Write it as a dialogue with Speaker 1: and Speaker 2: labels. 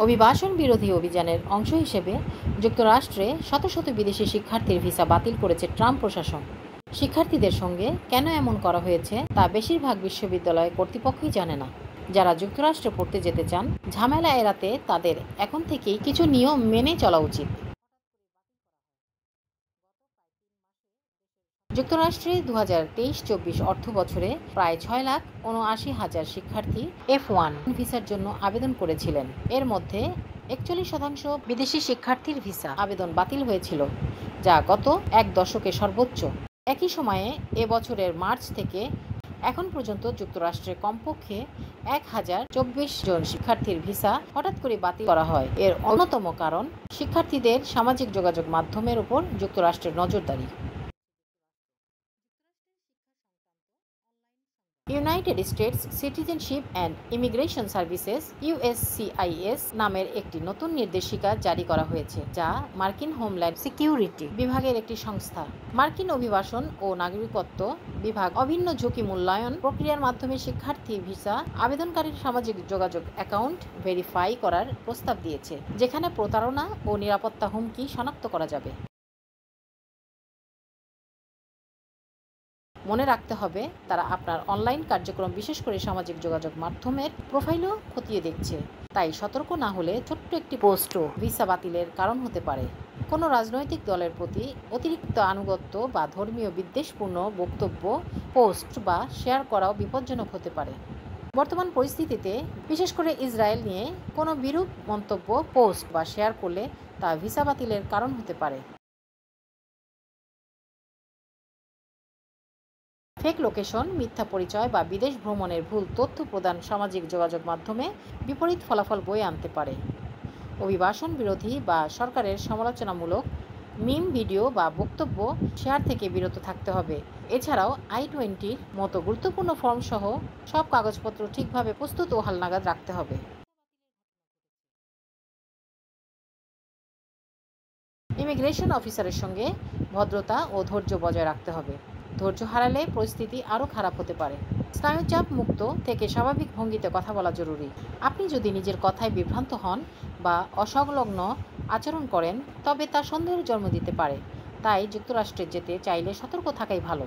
Speaker 1: অভিবাসন বিরোধী অভিযানের অংশ হিসেবে যুক্তরাষ্ট্রে শত শত বিদেশি শিক্ষার্থীর ভিসা বাতিল করেছে ট্রাম্প প্রশাসন। শিক্ষার্থীদের সঙ্গে কেন এমন করা হয়েছে তা বেশিরভাগ বিশ্ববিদ্যালয় কর্তৃপক্ষই জানে না। যারা যুক্তরাষ্ট্রে পড়তে যেতে চান, ঝামেলা এড়াতে তাদের এখন থেকেই কিছু নিয়ম মেনে চলা উচিত। যুক্তরাষ্ট্রে 2023-24 অর্থবছরে প্রায় 6,79,000 শিক্ষার্থী F1 ভিসার জন্য আবেদন করেছিলেন। এর মধ্যে 41% বিদেশি শিক্ষার্থীর ভিসা আবেদন বাতিল হয়েছিল, যা গত এক দশকে সর্বোচ্চ। একই সময়ে এবছরের মার্চ থেকে এখন পর্যন্ত যুক্তরাষ্ট্রে কমপক্ষে 1,024 জন শিক্ষার্থীর ভিসা হঠাৎ করে বাতিল করা হয়। এর অন্যতম কারণ শিক্ষার্থীদের সামাজিক যোগাযোগ মাধ্যমের উপর যুক্তরাষ্ট্রের নজরদারি। United states citizenship and immigration services USCIS নামের একটি নতুন নির্দেশিকা জারি করা হয়েছে, যা মার্কিন হোমল্যান্ড সিকিউরিটি বিভাগের একটি সংস্থা। মার্কিন অভিবাসন ও নাগরিকত্ব বিভাগ অভিন্ন ঝুঁকি মূল্যায়ন প্রক্রিয়ার মাধ্যমে শিক্ষার্থী ভিসা আবেদনকারীর সামাজিক যোগাযোগ অ্যাকাউন্ট ভেরিফাই করার প্রস্তাব দিয়েছে, যেখানে প্রতারণা ও নিরাপত্তা হুমকি শনাক্ত করা যাবে। মনে রাখতে হবে, তারা আপনার অনলাইন কার্যক্রম, বিশেষ করে সামাজিক যোগাযোগ মাধ্যমের প্রোফাইলও খতিয়ে দেখছে। তাই সতর্ক না হলে ছোট্ট একটি পোস্টও ভিসা বাতিলের কারণ হতে পারে। কোনো রাজনৈতিক দলের প্রতি অতিরিক্ত আনুগত্য বা ধর্মীয় বিদ্বেষপূর্ণ বক্তব্য পোস্ট বা শেয়ার করাও বিপজ্জনক হতে পারে। বর্তমান পরিস্থিতিতে, বিশেষ করে ইসরায়েল নিয়ে কোনো বিরূপ মন্তব্য পোস্ট বা শেয়ার করলে তা ভিসা বাতিলের কারণ হতে পারে। ফেক লোকেশন, মিথ্যা পরিচয় বা বিদেশ ভ্রমণের ভুল তথ্য প্রদান সামাজিক যোগাযোগ মাধ্যমে বিপরীত ফলাফল বয়ে আনতে পারে। অভিবাসন বিরোধী বা সরকারের সমালোচনামূলক মিম, ভিডিও বা বক্তব্য শেয়ার থেকে বিরত থাকতে হবে। এছাড়াও I-20 মতো গুরুত্বপূর্ণ ফর্ম সহ সব কাগজপত্র ঠিকভাবে প্রস্তুত ও হালনাগাদ রাখতে হবে। ইমিগ্রেশন অফিসারের সঙ্গে ভদ্রতা ও ধৈর্য বজায় রাখতে হবে। ধৈর্য হারালে পরিস্থিতি আরও খারাপ হতে পারে। স্নায়ুচাপ মুক্ত থেকে স্বাভাবিক ভঙ্গিতে কথা বলা জরুরি। আপনি যদি নিজের কথায় বিভ্রান্ত হন বা অসংলগ্ন আচরণ করেন, তবে তা সন্দেহের জন্ম দিতে পারে। তাই যুক্তরাষ্ট্রে যেতে চাইলে সতর্ক থাকাই ভালো।